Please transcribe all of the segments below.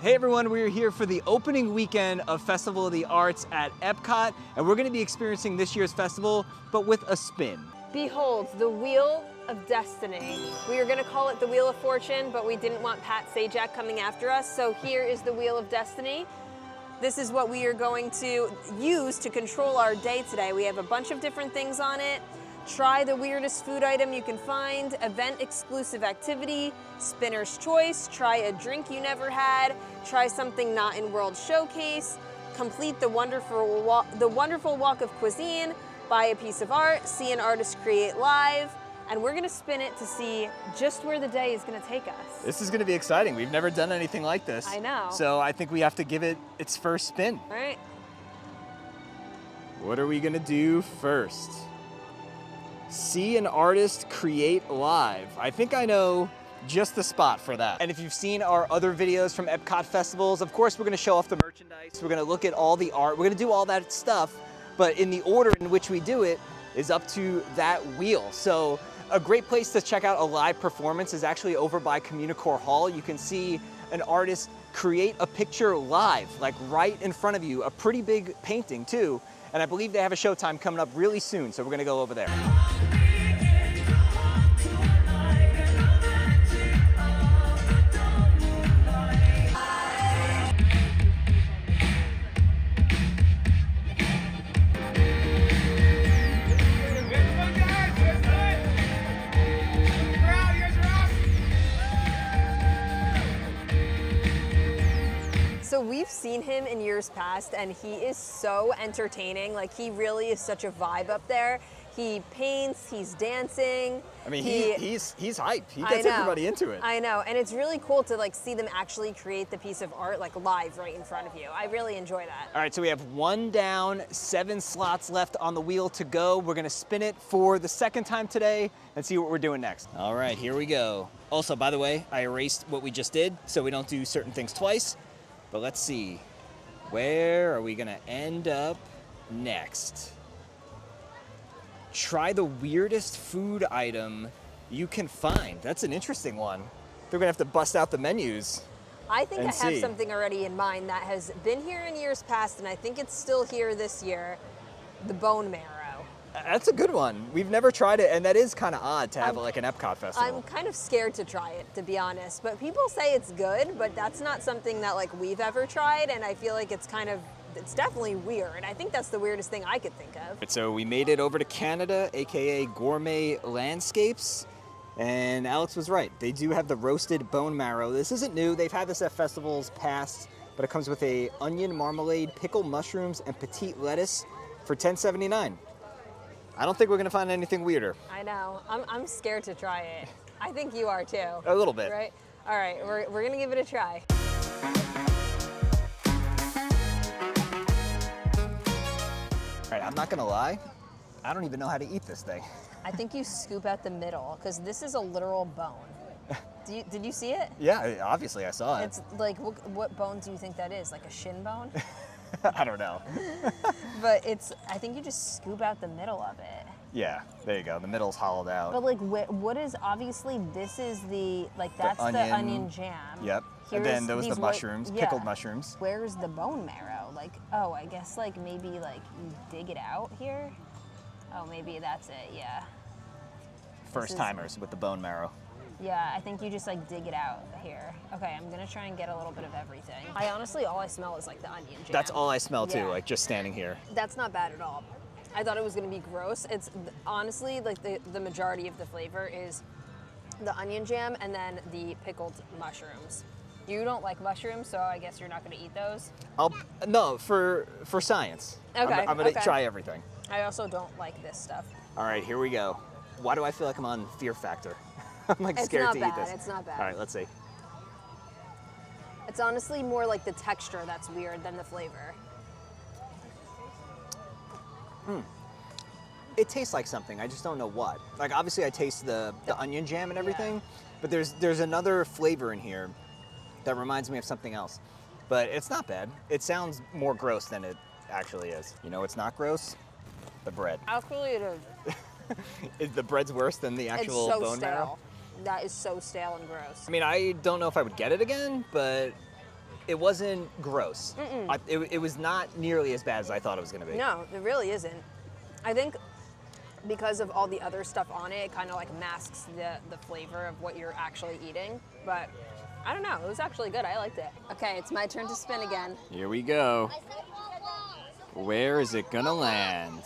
Hey everyone, we're here for the opening weekend of Festival of the Arts at Epcot, and we're going to be experiencing this year's festival, but with a spin. Behold, the Wheel of Destiny. We were gonna call it the Wheel of Fortune, but we didn't want Pat Sajak coming after us, so here is the Wheel of Destiny. This is what we are going to use to control our day today. We have a bunch of different things on it. Try the weirdest food item you can find, event exclusive activity, spinner's choice, try a drink you never had, try something not in World Showcase, complete the wonderful walk of cuisine, buy a piece of art, see an artist create live, and we're gonna spin it to see just where the day is gonna take us. This is going to be exciting. We've never done anything like this. I know. So I think we have to give it its first spin. All right. What are we going to do first? See an artist create live. I think I know just the spot for that. And if you've seen our other videos from Epcot festivals, of course we're going to show off the merchandise. We're going to look at all the art. We're going to do all that stuff. But in the order in which we do it is up to that wheel. So a great place to check out a live performance is actually over by Communicore Hall. You can see an artist create a picture live, like right in front of you, a pretty big painting too. And I believe they have a showtime coming up really soon, so we're gonna go over there. So we've seen him in years past and he is so entertaining. Like he really is such a vibe up there. He paints, he's dancing. I mean, he's hype. He gets everybody into it. I know, and it's really cool to like see them actually create the piece of art like live right in front of you. I really enjoy that. All right, so we have 1 down, 7 slots left on the wheel to go. We're gonna spin it for the second time today and see what we're doing next. All right, here we go. Also, by the way, I erased what we just did so we don't do certain things twice. But let's see, where are we gonna end up next? Try the weirdest food item you can find. That's an interesting one. They're gonna have to bust out the menus. I think I have something already in mind that has been here in years past, and I think it's still here this year, the bone marrow. That's a good one. We've never tried it, and that is kind of odd to have like an Epcot festival. I'm kind of scared to try it, to be honest, but people say it's good, but that's not something that like we've ever tried, and I feel like it's definitely weird. I think that's the weirdest thing I could think of. So we made it over to Canada, AKA Gourmet Landscapes, and Alex was right. They do have the roasted bone marrow. This isn't new. They've had this at festivals past, but it comes with a onion marmalade, pickled mushrooms, and petite lettuce for $10.79. I don't think we're gonna find anything weirder. I know. I'm scared to try it. I think you are too. A little bit. Right? All right, we're gonna give it a try. All right, I'm not gonna lie. I don't even know how to eat this thing. I think you scoop out the middle, because this is a literal bone. Did you see it? Yeah, obviously I saw it. It's like, what bone do you think that is? Like a shin bone? I don't know. But I think you just scoop out the middle of it. Yeah, there you go. The middle's hollowed out. But like, what is, obviously this is that's the onion jam. Yep. And then those are the mushrooms, pickled mushrooms. Where's the bone marrow? Like, oh, I guess like maybe like you dig it out here? Oh, maybe that's it, yeah. First timers with the bone marrow. Yeah, I think you just like dig it out here. Okay, I'm gonna try and get a little bit of everything. All I smell is like the onion jam. That's all I smell too, Yeah. like just standing here. That's not bad at all. I thought it was gonna be gross. It's honestly like the majority of the flavor is the onion jam and then the pickled mushrooms. You don't like mushrooms, so I guess you're not gonna eat those? No, for science. Okay, I'm gonna try everything. I also don't like this stuff. All right, here we go. Why do I feel like I'm on Fear Factor? I'm like scared to eat this. It's not bad. All right, let's see. It's honestly more like the texture that's weird than the flavor. It tastes like something, I just don't know what. Like obviously I taste the onion jam and everything, but there's another flavor in here that reminds me of something else. But it's not bad. It sounds more gross than it actually is. You know, it's not gross. The bread. Actually, it is. The bread's worse than the actual bone marrow? That is so stale and gross. I mean, I don't know if I would get it again, but it wasn't gross. It was not nearly as bad as I thought it was gonna be. No, it really isn't. I think because of all the other stuff on it, it kind of like masks the flavor of what you're actually eating. But I don't know, it was actually good. I liked it. Okay, it's my turn to spin again. Here we go. Where is it gonna land?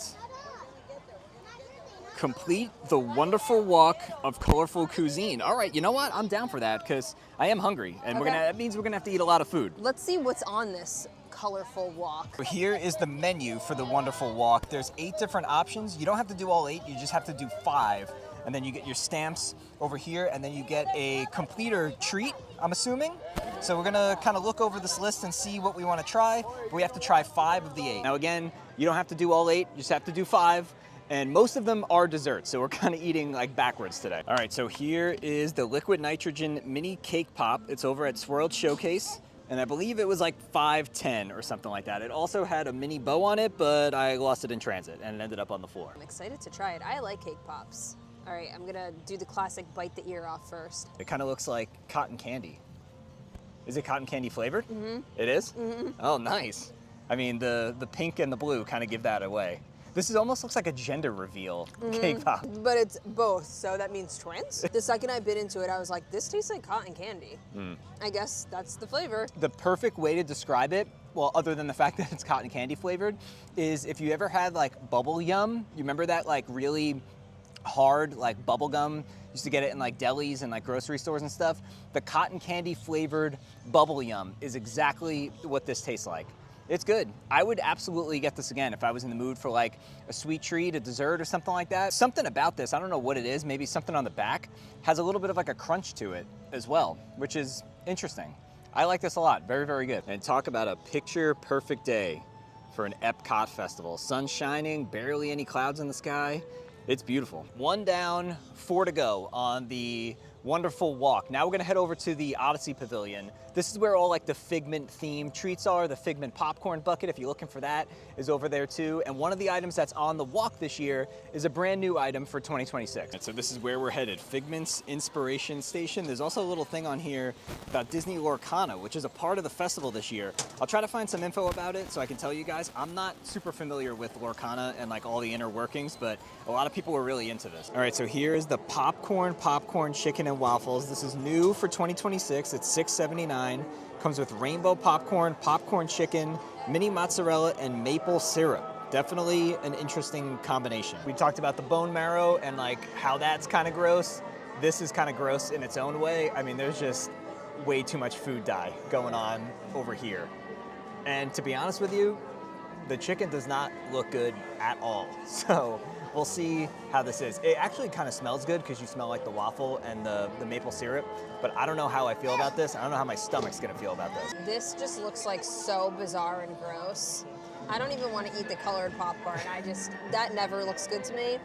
Complete the wonderful walk of colorful cuisine. All right, you know what? I'm down for that because I am hungry, and Okay. that means we're gonna have to eat a lot of food. Let's see what's on this colorful walk. Here is the menu for the wonderful walk. There's 8 different options. You don't have to do all 8, you just have to do 5. And then you get your stamps over here, and then you get a completer treat, I'm assuming. So we're gonna kind of look over this list and see what we wanna try. But we have to try 5 of the 8. Now again, you don't have to do all 8, you just have to do 5. And most of them are desserts, so we're kind of eating like backwards today. All right, so here is the liquid nitrogen mini cake pop. It's over at Swirled Showcase, and I believe it was like $5.10 or something like that. It also had a mini bow on it, but I lost it in transit and it ended up on the floor. I'm excited to try it. I like cake pops. All right, I'm gonna do the classic bite the ear off first. It kind of looks like cotton candy. Is it cotton candy flavored? Mm-hmm. It is? Mm-hmm. Oh, nice. I mean, the pink and the blue kind of give that away. This almost looks like a gender reveal cake pop. But it's both, so that means twins. The second I bit into it, I was like, this tastes like cotton candy. I guess that's the flavor. The perfect way to describe it, well, other than the fact that it's cotton candy flavored, is if you ever had like bubble yum, you remember that like really hard like bubble gum? Used to get it in like delis and like grocery stores and stuff. The cotton candy flavored bubble yum is exactly what this tastes like. It's good. I would absolutely get this again if I was in the mood for like a sweet treat, a dessert or something like that. Something about this, I don't know what it is, maybe something on the back, has a little bit of like a crunch to it as well, which is interesting. I like this a lot, very, very good. And talk about a picture perfect day for an Epcot Festival. Sun shining, barely any clouds in the sky. It's beautiful. 1 down, 4 to go on the wonderful walk. Now we're gonna head over to the Odyssey Pavilion. This is where all like the Figment themed treats are. The Figment popcorn bucket, if you're looking for that, is over there too. And one of the items that's on the walk this year is a brand new item for 2026. And so this is where we're headed, Figment's Inspiration Station. There's also a little thing on here about Disney Lorcana, which is a part of the festival this year. I'll try to find some info about it so I can tell you guys. I'm not super familiar with Lorcana and like all the inner workings, but a lot of people were really into this. All right, so here is the popcorn chicken and waffles. This is new for 2026. It's $6.79. Comes with rainbow popcorn, popcorn chicken, mini mozzarella, and maple syrup. Definitely an interesting combination. We talked about the bone marrow and like how that's kind of gross. This is kind of gross in its own way. I mean, there's just way too much food dye going on over here. And to be honest with you, the chicken does not look good at all. So we'll see how this is. It actually kind of smells good because you smell like the waffle and the maple syrup, but I don't know how I feel about this. I don't know how my stomach's gonna feel about this. This just looks like so bizarre and gross. I don't even want to eat the colored popcorn. That never looks good to me.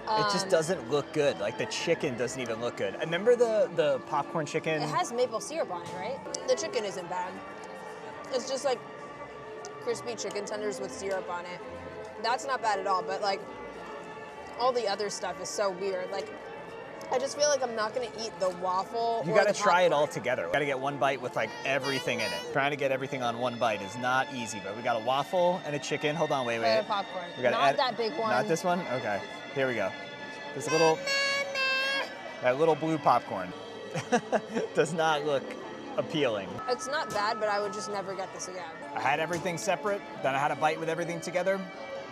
It just doesn't look good. Like the chicken doesn't even look good. I remember the popcorn chicken. It has maple syrup on it, right? The chicken isn't bad. It's just like crispy chicken tenders with syrup on it. That's not bad at all, but like all the other stuff is so weird. Like I just feel like I'm not gonna eat the waffle. You gotta try it all together. You gotta get one bite with like everything in it. Trying to get everything on one bite is not easy, but we got a waffle and a chicken. Hold on, wait. Popcorn. We gotta Not that big one. Not this one? Okay, here we go. This that little blue popcorn does not look appealing. It's not bad, but I would just never get this again. I had everything separate, then I had a bite with everything together.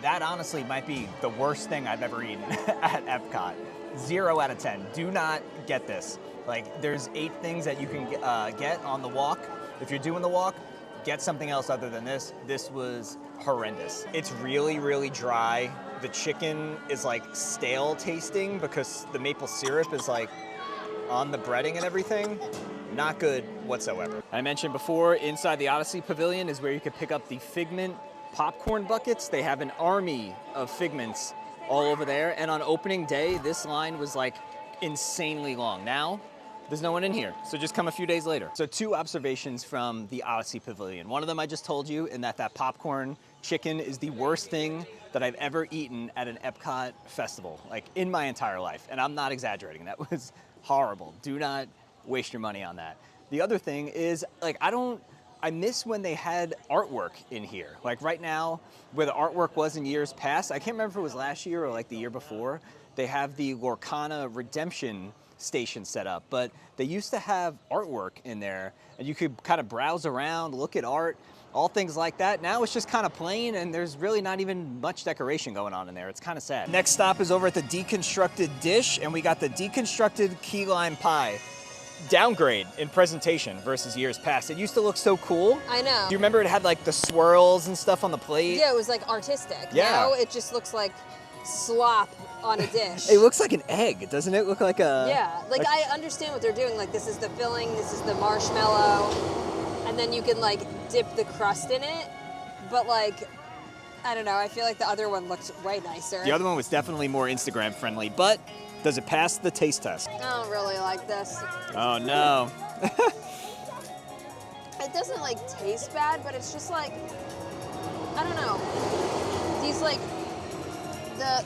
That honestly might be the worst thing I've ever eaten at Epcot. 0 out of 10. Do not get this. Like, there's 8 things that you can get on the walk. If you're doing the walk, get something else other than this. This was horrendous. It's really, really dry. The chicken is like stale tasting because the maple syrup is like on the breading and everything. Not good whatsoever. I mentioned before, inside the Odyssey Pavilion is where you could pick up the Figment popcorn buckets. They have an army of Figments all over there. And on opening day, this line was like insanely long. Now, there's no one in here, so just come a few days later. So 2 observations from the Odyssey Pavilion. One of them I just told you, in that popcorn chicken is the worst thing that I've ever eaten at an Epcot festival, like in my entire life. And I'm not exaggerating, that was horrible. Do not waste your money on that. The other thing is, like, I don't I miss when they had artwork in here. Like right now, where the artwork was in years past, I can't remember if it was last year or like the year before, they have the Lorcana Redemption station set up, but they used to have artwork in there and you could kind of browse around, look at art, all things like that. Now it's just kind of plain and there's really not even much decoration going on in there. It's kind of sad. Next stop is over at the Deconstructed Dish, and we got the Deconstructed Key Lime Pie. Downgrade in presentation versus years past. It used to look so cool. I know. Do you remember it had like the swirls and stuff on the plate? Yeah, it was like artistic. Yeah. Now it just looks like slop on a dish. It looks like an egg, doesn't it? Look like a... Yeah, like I understand what they're doing. Like this is the filling, this is the marshmallow, and then you can like dip the crust in it. But like, I don't know, I feel like the other one looked way nicer. The other one was definitely more Instagram friendly, but does it pass the taste test? I don't really like this. Oh no. It doesn't like taste bad, but it's just like, I don't know. These like,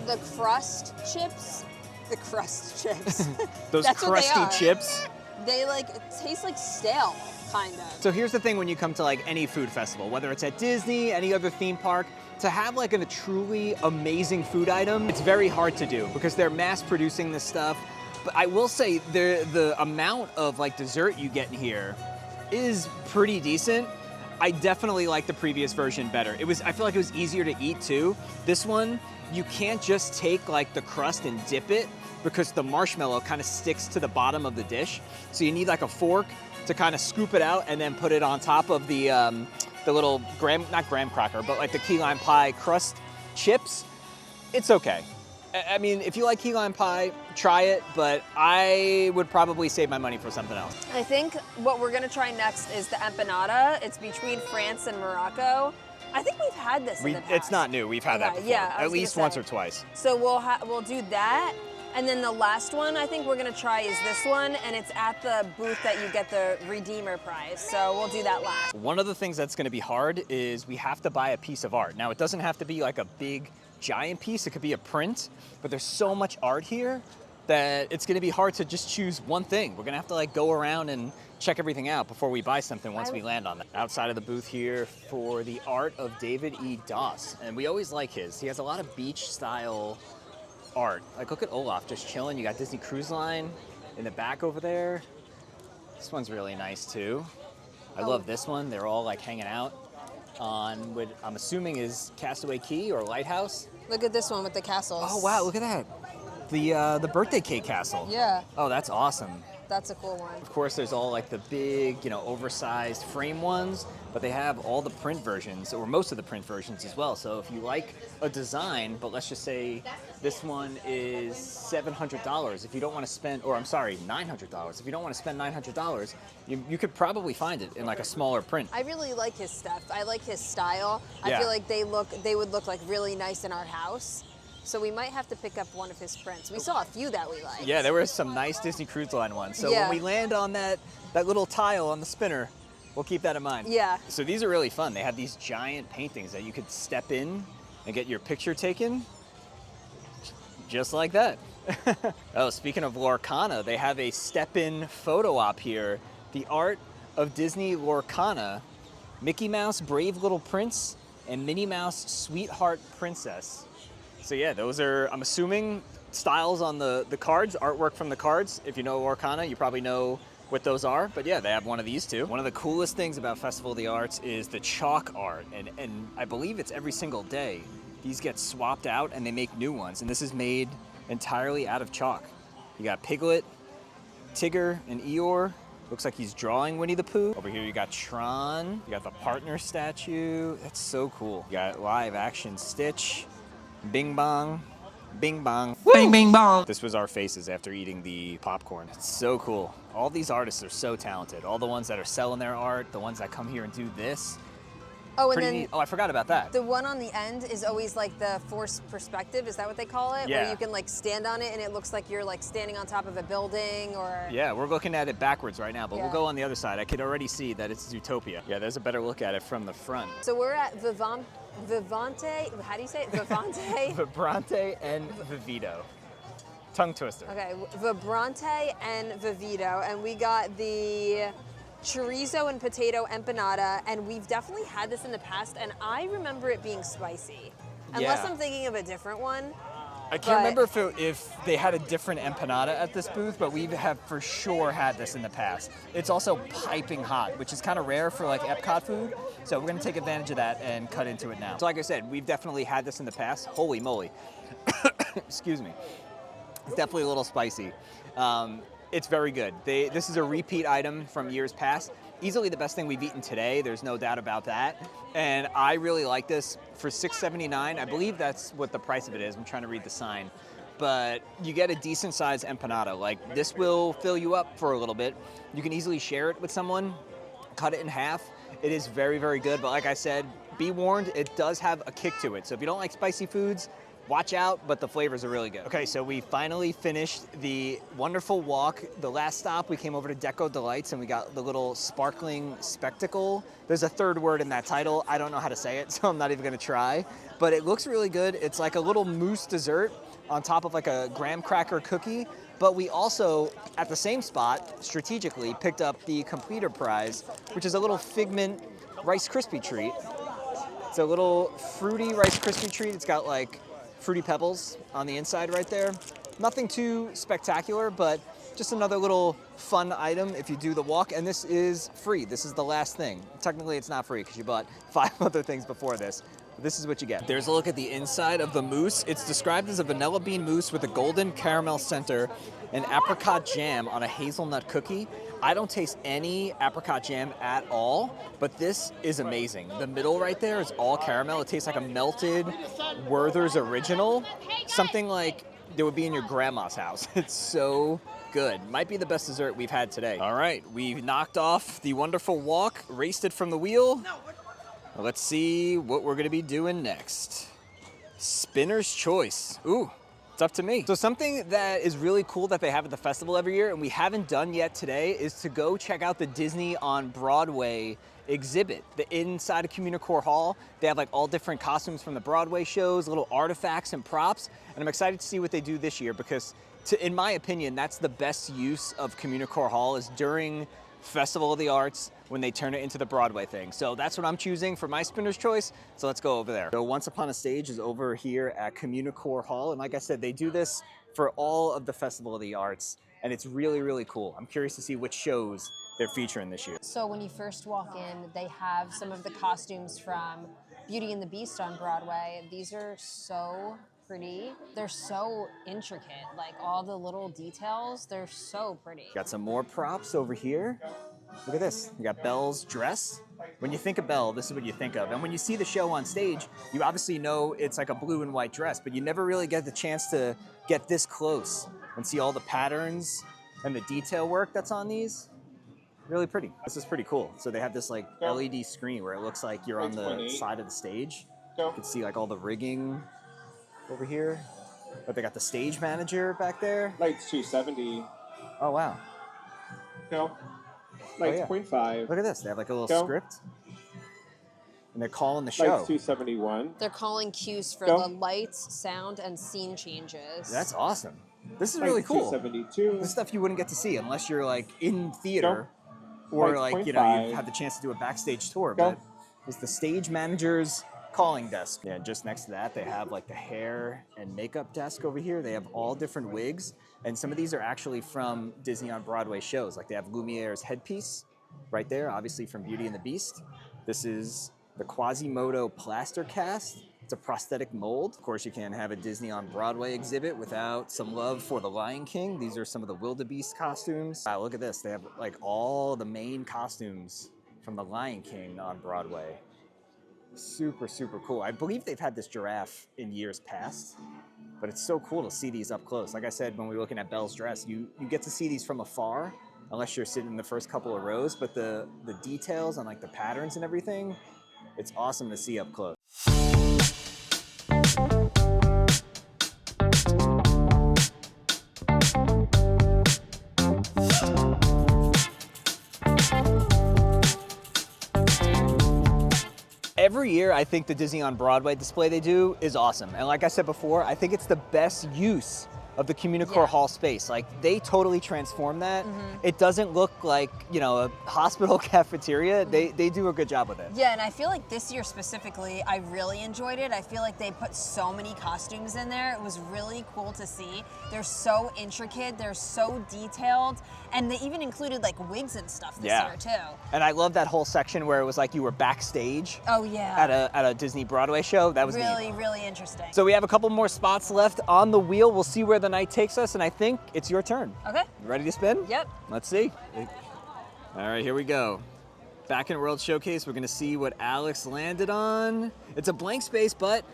the crust chips, Those That's what they crusty are. chips. They like taste like stale, kind of. So here's the thing when you come to like any food festival, whether it's at Disney, any other theme park, to have like a truly amazing food item, it's very hard to do because they're mass producing this stuff. But I will say the amount of like dessert you get in here is pretty decent. I definitely like the previous version better. I feel like it was easier to eat too. This one, you can't just take like the crust and dip it because the marshmallow kind of sticks to the bottom of the dish. So you need like a fork to kind of scoop it out and then put it on top of the little not graham cracker, but like the key lime pie crust chips. It's okay. I mean, if you like key lime pie, try it, but I would probably save my money for something else. I think what we're gonna try next is the empanada. It's between France and Morocco. I think we've had this in the past. It's not new. We've had that before. Yeah, at least once or twice. So we'll do that. And then the last one I think we're gonna try is this one, and it's at the booth that you get the Redeemer prize. So we'll do that last. One of the things that's gonna be hard is we have to buy a piece of art. Now it doesn't have to be like a big giant piece, it could be a print, but there's so much art here that it's gonna be hard to just choose one thing. We're gonna have to like go around and check everything out before we buy something once we land on that. Outside of the booth here for the art of David E. Doss, and we always like his. He has a lot of beach style art. Like look at Olaf just chilling. You got Disney Cruise Line in the back over there. This one's really nice too. I love this one. They're all like hanging out on what I'm assuming is Castaway Cay or Lighthouse. Look at this one with the castles. Oh wow, look at that. The birthday cake castle. Yeah. Oh, that's awesome. That's a cool one. Of course, there's all like the big, oversized frame ones, but they have all the print versions, or most of the print versions as well. So if you like a design, but let's just say this one is $700, if you don't want to spend, or I'm sorry, $900. If you don't want to spend $900, you could probably find it in like a smaller print. I really like his stuff. I like his style. Yeah. I feel like they would look like really nice in our house. So we might have to pick up one of his prints. We saw a few that we liked. Yeah, there were some nice Disney Cruise Line ones. So Yeah. when we land on that little tile on the spinner, we'll keep that in mind. Yeah. So these are really fun. They have these giant paintings that you could step in and get your picture taken, just like that. Oh, speaking of Lorcana, they have a step-in photo op here. The art of Disney Lorcana, Mickey Mouse, Brave Little Prince, and Minnie Mouse, Sweetheart Princess. So yeah, those are, I'm assuming, styles on the cards, artwork from the cards. If you know Lorcana, you probably know what those are. But yeah, they have one of these too. One of the coolest things about Festival of the Arts is the chalk art. And I believe it's every single day. These get swapped out and they make new ones. And this is made entirely out of chalk. You got Piglet, Tigger, and Eeyore. Looks like he's drawing Winnie the Pooh. Over here you got Tron. You got the partner statue. That's so cool. You got live action Stitch. Bing bong, bing bong. Bing bing bong. This was our faces after eating the popcorn. It's so cool. All these artists are so talented. All the ones that are selling their art, the ones that come here and do this. Oh, and Pretty then neat. Oh, I forgot about that. the one on the end is always like the forced perspective. Is that what they call it? Yeah. Where you can like stand on it and it looks like you're like standing on top of a building or... Yeah, we're looking at it backwards right now, but we'll Yeah. go on the other side. I could already see that it's Zootopia. Yeah, there's a better look at it from the front. So we're at Vivante, how do you say it? Vivante? Vibrante and Vivito. Tongue twister. Okay, Vibrante and Vivito, and we got the chorizo and potato empanada, and we've definitely had this in the past, and I remember it being spicy. Unless Yeah. I'm thinking of a different one. I can't But- remember if they had a different empanada at this booth, but we have for sure had this in the past. It's also piping hot, which is kind of rare for like Epcot food. So we're gonna take advantage of that and cut into it now. So like I said, we've definitely had this in the past. Holy moly. Excuse me. It's definitely a little spicy. It's very good. This is a repeat item from years past. Easily the best thing we've eaten today, there's no doubt about that. And I really like this for $6.79. I believe that's what the price of it is. I'm trying to read the sign. But you get a decent sized empanada. Like, this will fill you up for a little bit. You can easily share it with someone, cut it in half. It is very, very good. But like I said, be warned, it does have a kick to it. So if you don't like spicy foods, watch out, but the flavors are really good. Okay, so we finally finished the wonderful walk. The last stop, we came over to Deco Delights and we got the little sparkling spectacle. There's a third word in that title. I don't know how to say it, so I'm not even gonna try. But it looks really good. It's like a little mousse dessert on top of like a graham cracker cookie. But we also, at the same spot, strategically picked up the completer prize, which is a little Figment Rice Krispie treat. It's a little fruity Rice Krispie treat. It's got like Fruity Pebbles on the inside right there. Nothing too spectacular, but just another little fun item if you do the walk. And this is free. This is the last thing. Technically, it's not free because you bought 5 other things before this. But this is what you get. There's a look at the inside of the mousse. It's described as a vanilla bean mousse with a golden caramel center and apricot jam on a hazelnut cookie. I don't taste any apricot jam at all, but this is amazing. The middle right there is all caramel. It tastes like a melted Werther's Original, something like that would be in your grandma's house. It's so good. Might be the best dessert we've had today. All right, we've knocked off the wonderful walk, raced it from the wheel. Let's see what we're gonna be doing next. Spinner's Choice. Ooh. It's up to me. So something that is really cool that they have at the festival every year and we haven't done yet today is to go check out the Disney on Broadway exhibit. The inside of Communicore Hall, they have like all different costumes from the Broadway shows, little artifacts and props. And I'm excited to see what they do this year because in my opinion, that's the best use of Communicore Hall is during Festival of the Arts when they turn it into the Broadway thing. So that's what I'm choosing for my Spinner's Choice. So let's go over there. So Once Upon a Stage is over here at Communicore Hall. And like I said, they do this for all of the Festival of the Arts. And it's really, really cool. I'm curious to see which shows they're featuring this year. So when you first walk in, they have some of the costumes from Beauty and the Beast on Broadway. These are so pretty. They're so intricate, like all the little details, they're so pretty. Got some more props over here. Look at this. You got Belle's dress. When you think of Belle, this is what you think of. And when you see the show on stage, you obviously know it's like a blue and white dress, but you never really get the chance to get this close and see all the patterns and the detail work that's on these. Really pretty. This is pretty cool. So they have this like LED screen where it looks like you're on the side of the stage. You can see like all the rigging over here. But they got the stage manager back there. Lights 270. Oh, wow. No. Lights yeah. 0.5. Look at this. They have like a little Go. script. And they're calling the show. Lights 271. They're calling cues for Go. the lights, sound, and scene changes. That's awesome. This is Lights really cool. 272. This stuff you wouldn't get to see unless you're like in theater Go. or Lights like, you know, 0.5. you have the chance to do a backstage tour. Go. But it's the stage manager's calling desk. Yeah, just next to that, they have like the hair and makeup desk over here. They have all different wigs. And some of these are actually from Disney on Broadway shows. Like they have Lumiere's headpiece right there, obviously from Beauty and the Beast. This is the Quasimodo plaster cast. It's a prosthetic mold. Of course, you can't have a Disney on Broadway exhibit without some love for the Lion King. These are some of the wildebeest costumes. Wow, look at this. They have like all the main costumes from the Lion King on Broadway. Super, super cool. I believe they've had this giraffe in years past, but it's so cool to see these up close. Like I said, when we were looking at Belle's dress, you get to see these from afar, unless you're sitting in the first couple of rows, but the details on like the patterns and everything, it's awesome to see up close. Every year, I think the Disney on Broadway display they do is awesome. And like I said before, I think it's the best use of the Communicore Yeah. Hall space. Like, they totally transformed that. It doesn't look like, you know, a hospital cafeteria. They do a good job with it. Yeah, and I feel like this year specifically, I really enjoyed it. I feel like they put so many costumes in there. It was really cool to see. They're so intricate, they're so detailed, and they even included like wigs and stuff this year too. And I love that whole section where it was like you were backstage Oh yeah. at a Disney Broadway show. That was really, neat. really interesting. So we have a couple more spots left on the wheel. We'll see where the night takes us, and I think it's your turn. Okay. You ready to spin? Yep. Let's see. All right, here we go. Back in World Showcase, we're gonna see what Alex landed on. It's a blank space, but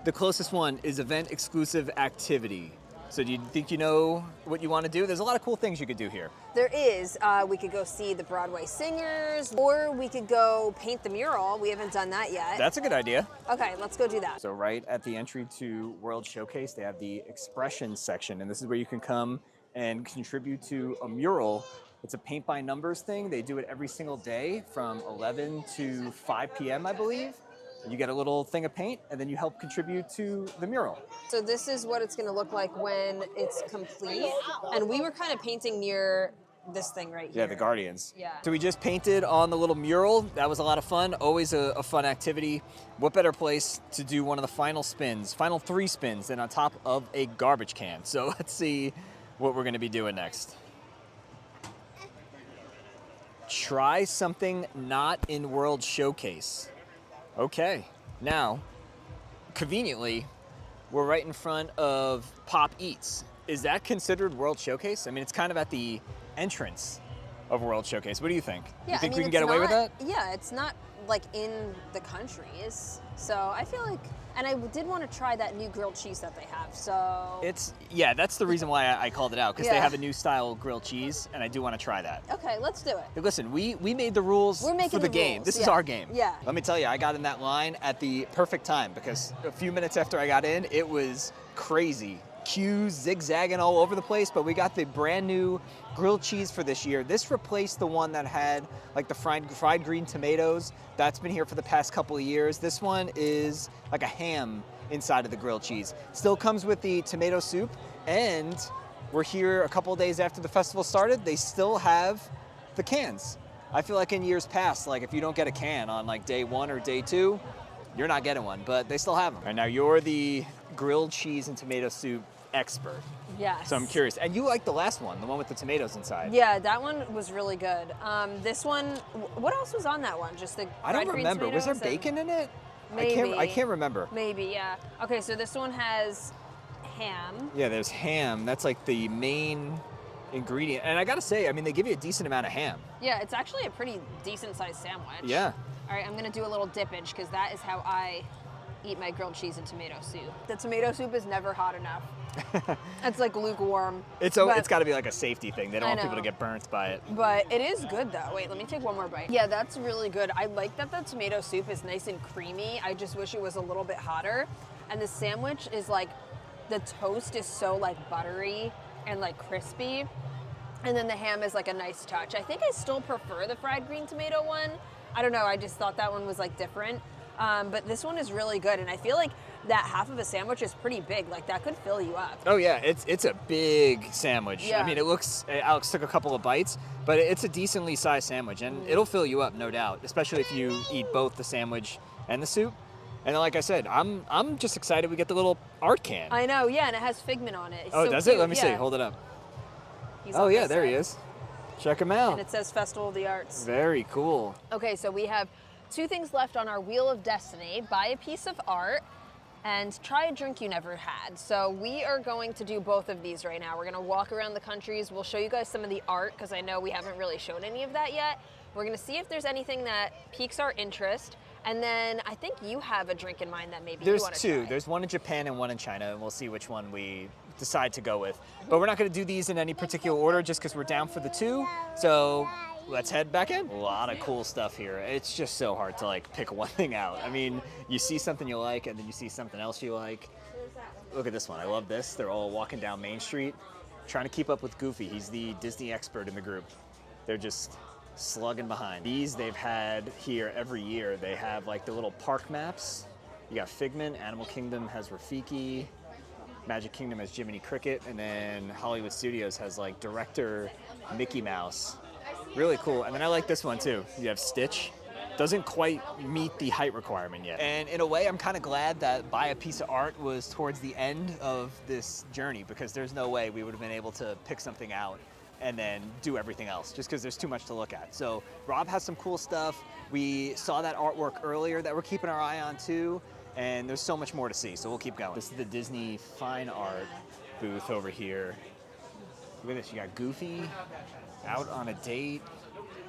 the closest one is event exclusive activity. So do you think you know what you want to do? There's a lot of cool things you could do here. There is. We could go see the Broadway singers, or we could go paint the mural. We haven't done that yet. That's a good idea. Okay, let's go do that. So right at the entry to World Showcase, they have the expression section, and this is where you can come and contribute to a mural. It's a paint by numbers thing. They do it every single day from 11 to 5 p.m., I believe. You get a little thing of paint, and then you help contribute to the mural. So this is what it's going to look like when it's complete. And we were kind of painting near this thing right here. Yeah, the Guardians. Yeah. So we just painted on the little mural. That was a lot of fun. Always a fun activity. What better place to do one of the final spins, final 3 spins, than on top of a garbage can. So let's see what we're going to be doing next. Try something not in World Showcase. Okay, now, conveniently, we're right in front of Pop Eats. Is that considered World Showcase? I mean, it's kind of at the entrance of World Showcase. What do you think? You think we can get away with that? Yeah, it's not like in the countries. So I feel like, and I did want to try that new grilled cheese that they have, so. Yeah, that's the reason why I called it out, because they Yeah. have a new style grilled cheese, and I do want to try that. Okay, let's do it. Hey, listen, we made the rules We're making for the the game. rules, This is yeah. our game. Yeah. Let me tell you, I got in that line at the perfect time, because a few minutes after I got in, it was crazy. Queues zigzagging all over the place, but we got the brand new grilled cheese for this year. This replaced the one that had like the fried green tomatoes. That's been here for the past couple of years. This one is like a ham inside of the grilled cheese. Still comes with the tomato soup, and we're here a couple of days after the festival started. They still have the cans. I feel like in years past, like if you don't get a can on like day 1 or day 2, you're not getting one, but they still have them. All right, now you're the grilled cheese and tomato soup expert. Yes. So I'm curious. And you liked the last one, the one with the tomatoes inside. Yeah, that one was really good. This one, what else was on that one? Just the I don't fried green remember. Was there tomatoes and- bacon in it? Maybe. I can't remember. Maybe, yeah. Okay, so this one has ham. Yeah, there's ham. That's like the main ingredient. And I gotta say, I mean, they give you a decent amount of ham. Yeah, it's actually a pretty decent sized sandwich. Yeah. All right, I'm gonna do a little dippage because that is how I eat my grilled cheese and tomato soup. The tomato soup is never hot enough. It's like lukewarm. It's but- got to be like a safety thing. They don't I want people to know. get burnt by it. But it is good though. Wait, let me take one more bite. Yeah, that's really good. I like that the tomato soup is nice and creamy. I just wish it was a little bit hotter. And the sandwich is like, the toast is so like buttery and like crispy. And then the ham is like a nice touch. I think I still prefer the fried green tomato one. I don't know, I just thought that one was like different. But this one is really good. And I feel like that half of a sandwich is pretty big. Like that could fill you up. Oh yeah, it's a big sandwich. Yeah. I mean, Alex took a couple of bites, but it's a decently sized sandwich, and it'll fill you up, no doubt, especially if you eat both the sandwich and the soup. And then, like I said, I'm just excited we get the little art can. I know, yeah, and it has Figment on it. It's Oh, so does cute. it? Let me see. Yeah. Hold it up. He's Oh on yeah, this there he side. is. Check him out. And it says Festival of the Arts. Very cool. Okay, so we have 2 things left on our Wheel of Destiny. Buy a piece of art and try a drink you never had. So we are going to do both of these right now. We're gonna walk around the countries. We'll show you guys some of the art because I know we haven't really shown any of that yet. We're gonna see if there's anything that piques our interest. And then I think you have a drink in mind that maybe There's you want to 2. try. There's one in Japan and one in China, and we'll see which one we decide to go with. But we're not going to do these in any particular order just because we're down for the 2. So let's head back in. A lot of cool stuff here. It's just so hard to like pick one thing out. I mean, you see something you like, and then you see something else you like. Look at this one. I love this. They're all walking down Main Street, trying to keep up with Goofy. He's the Disney expert in the group. They're just slugging behind. These they've had here every year. They have like the little park maps. You got Figment, Animal Kingdom has Rafiki. Magic Kingdom has Jiminy Cricket, and then Hollywood Studios has like director Mickey Mouse. Really cool. And then I like this one too. You have Stitch. Doesn't quite meet the height requirement yet. And in a way, I'm kind of glad that Buy a Piece of Art was towards the end of this journey, because there's no way we would have been able to pick something out and then do everything else, just because there's too much to look at. So Rob has some cool stuff. We saw that artwork earlier that we're keeping our eye on too, and there's so much more to see, so we'll keep going. This is the Disney Fine Art booth over here. Look at this, you got Goofy, Out on a Date,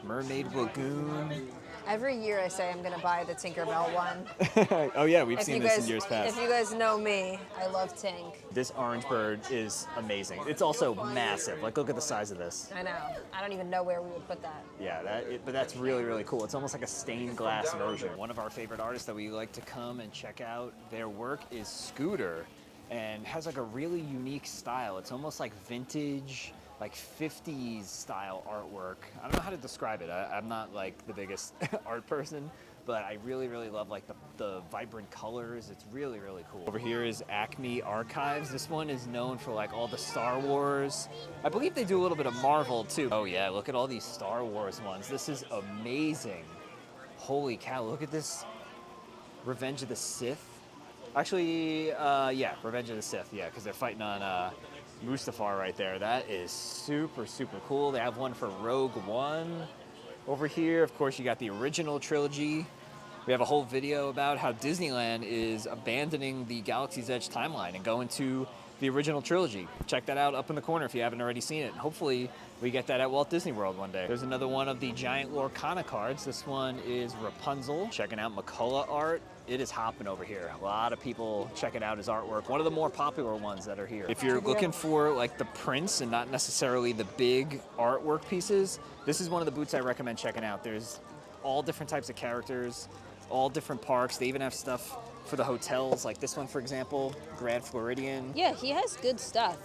Mermaid Lagoon. Every year I say I'm gonna buy the Tinkerbell one. Oh yeah, we've seen this in years past. If you guys know me, I love Tink. This orange bird is amazing. It's also massive. Like, look at the size of this. I know. I don't even know where we would put that. Yeah, but that's really, really cool. It's almost like a stained glass version. One of our favorite artists that we like to come and check out their work is Scooter, and has like a really unique style. It's almost like vintage, like 50s style artwork. I don't know how to describe it. I'm not like the biggest art person, but I really, really love like the vibrant colors. It's really, really cool. Over here is Acme Archives. This one is known for like all the Star Wars. I believe they do a little bit of Marvel too. Oh yeah, look at all these Star Wars ones. This is amazing. Holy cow, look at this Revenge of the Sith. Actually, yeah, Revenge of the Sith, yeah, because they're fighting on Mustafar right there. That is super, super cool. They have one for Rogue One over here. Of course, you got the original trilogy. We have a whole video about how Disneyland is abandoning the Galaxy's Edge timeline and going to the original trilogy. Check that out up in the corner if you haven't already seen it. Hopefully, we get that at Walt Disney World one day. There's another one of the giant Lorcana cards. This one is Rapunzel. Checking out McCullough art. It is hopping over here. A lot of people checking out his artwork. One of the more popular ones that are here. If you're looking for like the prints and not necessarily the big artwork pieces, this is one of the booths I recommend checking out. There's all different types of characters, all different parks. They even have stuff for the hotels, like this one, for example, Grand Floridian. Yeah, he has good stuff.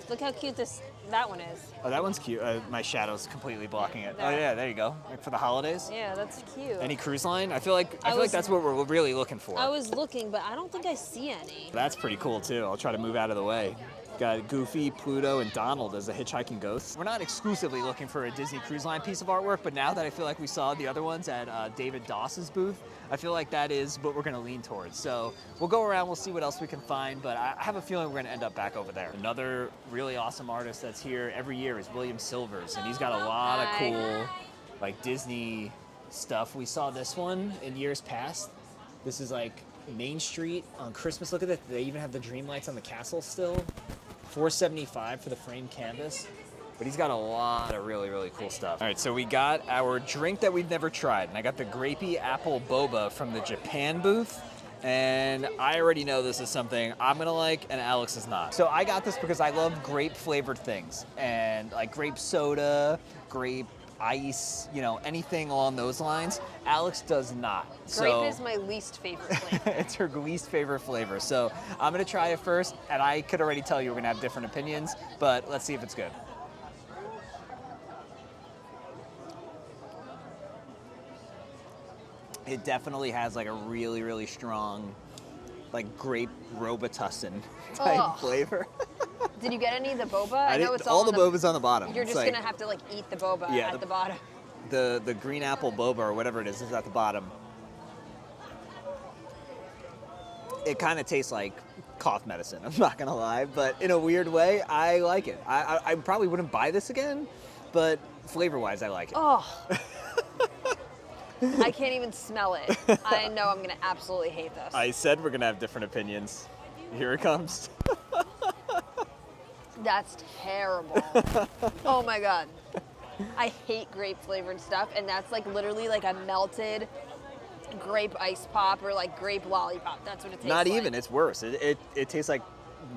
Look how cute that one is. Oh, that one's cute. My shadow's completely blocking it. Oh yeah, there you go. Like for the holidays. Yeah, that's cute. Any cruise line? I feel like that's what we're really looking for. I was looking, but I don't think I see any. That's pretty cool too. I'll try to move out of the way. Got Goofy, Pluto, and Donald as the hitchhiking ghosts. We're not exclusively looking for a Disney Cruise Line piece of artwork, but now that I feel like we saw the other ones at David Doss's booth, I feel like that is what we're gonna lean towards. So we'll go around, we'll see what else we can find, but I have a feeling we're gonna end up back over there. Another really awesome artist that's here every year is William Silvers, and he's got a lot of cool like Disney stuff. We saw this one in years past. This is like Main Street on Christmas. Look at that, they even have the dream lights on the castle still. $475 for the framed canvas, but he's got a lot of really, really cool stuff. All right, so we got our drink that we've never tried, and I got the grapey apple boba from the Japan booth, and I already know this is something I'm gonna like, and Alex is not. So I got this because I love grape flavored things, and like grape soda, grape ice, you know, anything along those lines. Alex does not. Grape is my least favorite flavor. It's her least favorite flavor. So I'm gonna try it first, and I could already tell you we're gonna have different opinions, but let's see if it's good. It definitely has like a really, really strong, like grape Robitussin type flavor. Did you get any of the boba? I know it's all the boba's on the bottom. You're just gonna have to like eat the boba at the bottom. The green apple boba or whatever it is at the bottom. It kind of tastes like cough medicine, I'm not gonna lie, but in a weird way, I like it. I probably wouldn't buy this again, but flavor-wise, I like it. Oh. I can't even smell it. I know I'm gonna absolutely hate this. I said we're gonna have different opinions. Here it comes. That's terrible. Oh my God. I hate grape flavored stuff, and that's like literally like a melted grape ice pop or like grape lollipop. That's what it tastes like. Not even, it's worse. It tastes like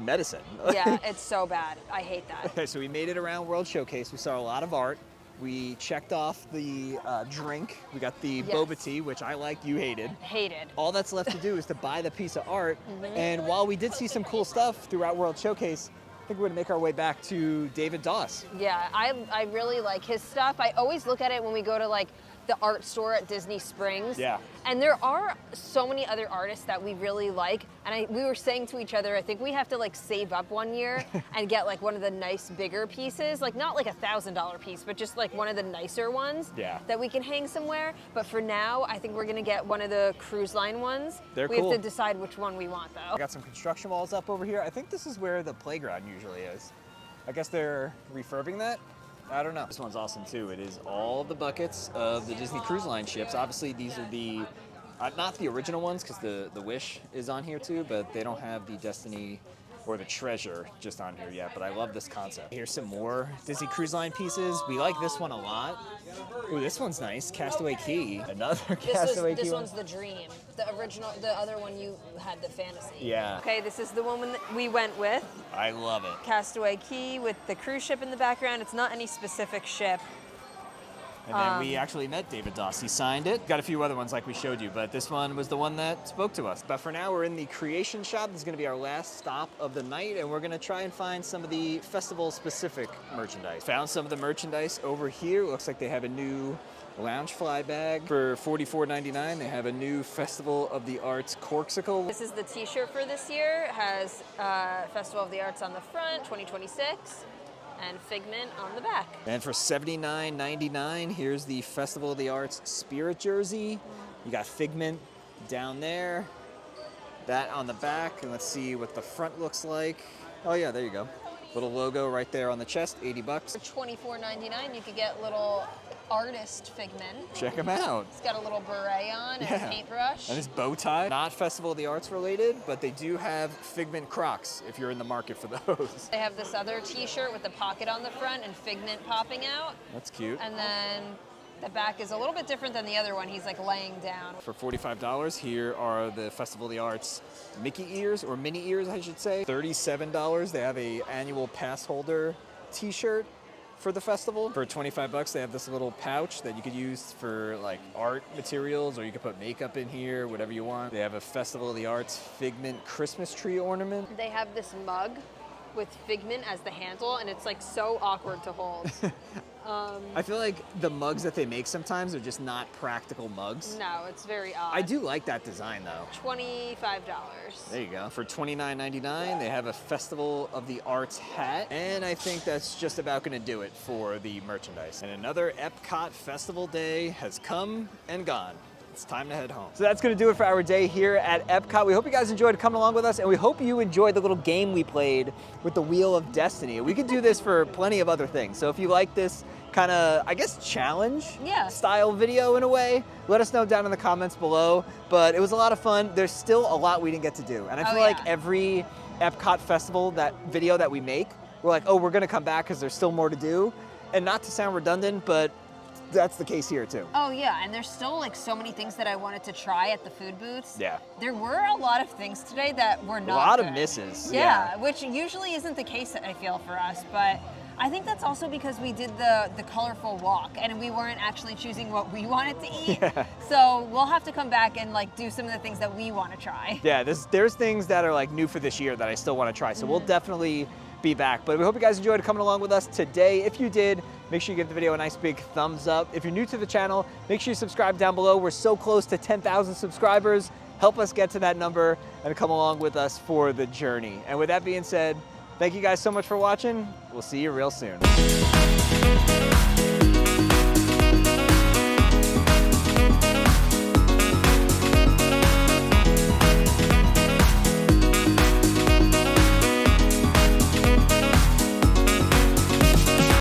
medicine. Yeah, it's so bad. I hate that. Okay, so we made it around World Showcase. We saw a lot of art. We checked off the drink. We got the boba tea, which I liked, you hated. Hated. All that's left to do is to buy the piece of art. And while we did see some cool stuff throughout World Showcase, I think we're gonna make our way back to David Doss. Yeah, I really like his stuff. I always look at it when we go to like the art store at Disney Springs. Yeah. And there are so many other artists that we really like. And we were saying to each other, I think we have to like save up one year and get like one of the nice bigger pieces, like not like $1,000 piece, but just like one of the nicer ones that we can hang somewhere. But for now, I think we're gonna get one of the cruise line ones. They're we cool. have to decide which one we want though. I got some construction walls up over here. I think this is where the playground usually is. I guess they're refurbing that. I don't know. This one's awesome too. It is all the buckets of the Disney Cruise Line ships. Obviously, these are the, not the original ones because the Wish is on here too, but they don't have the Destiny or the Treasure just on here yet, but I love this concept. Here's some more Disney Cruise Line pieces. We like this one a lot. Ooh, this one's nice. Castaway Key. Another Castaway Key. This one's the Dream. The original, the other one you had the Fantasy. Yeah. Okay, this is the one that we went with. I love it. Castaway Key with the cruise ship in the background. It's not any specific ship. And then we actually met David Doss. He signed it. Got a few other ones like we showed you, but this one was the one that spoke to us. But for now, we're in the creation shop. This is gonna be our last stop of the night, and we're gonna try and find some of the festival-specific merchandise. Found some of the merchandise over here. Looks like they have a new lounge fly bag for $44.99. They have a new Festival of the Arts corksicle. This is the t-shirt for this year. It has Festival of the Arts on the front, 2026. And Figment on the back. And for $79.99, here's the Festival of the Arts Spirit jersey. You got Figment down there, that on the back, and let's see what the front looks like. Oh yeah, there you go. Little logo right there on the chest, 80 bucks. For $24.99, you could get little artist Figment. Check them out. It's got a little beret on and a paintbrush. And his bow tie. Not Festival of the Arts related, but they do have Figment Crocs if you're in the market for those. They have this other t-shirt with the pocket on the front and Figment popping out. That's cute. And then the back is a little bit different than the other one. He's like laying down. For $45, here are the Festival of the Arts Mickey ears, or mini ears, I should say. $37, they have a annual pass holder t-shirt for the festival. For 25 bucks, they have this little pouch that you could use for like art materials, or you could put makeup in here, whatever you want. They have a Festival of the Arts Figment Christmas tree ornament. They have this mug with Figment as the handle, and it's like so awkward to hold. I feel like the mugs that they make sometimes are just not practical mugs. No, it's very odd. I do like that design though. $25. There you go. For $29.99, they have a Festival of the Arts hat. And I think that's just about gonna do it for the merchandise. And another Epcot Festival day has come and gone. It's time to head home. So that's gonna do it for our day here at Epcot. We hope you guys enjoyed coming along with us, and we hope you enjoyed the little game we played with the Wheel of Destiny. We could do this for plenty of other things. So if you like this kind of, I guess, challenge style video in a way, let us know down in the comments below. But it was a lot of fun. There's still a lot we didn't get to do. And I feel like every Epcot Festival video that we make, we're like, oh, we're gonna come back because there's still more to do. And not to sound redundant, but that's the case here too. Oh yeah, and there's still like so many things that I wanted to try at the food booths. Yeah. There were a lot of things today that were not A lot good. of misses. Yeah, which usually isn't the case, I feel, for us, but I think that's also because we did the colorful walk and we weren't actually choosing what we wanted to eat. So we'll have to come back and like do some of the things that we want to try. Yeah, there's things that are like new for this year that I still want to try. So we'll definitely be back. But we hope you guys enjoyed coming along with us today. If you did, make sure you give the video a nice big thumbs up. If you're new to the channel, make sure you subscribe down below. We're so close to 10,000 subscribers. Help us get to that number and come along with us for the journey. And with that being said, thank you guys so much for watching. We'll see you real soon.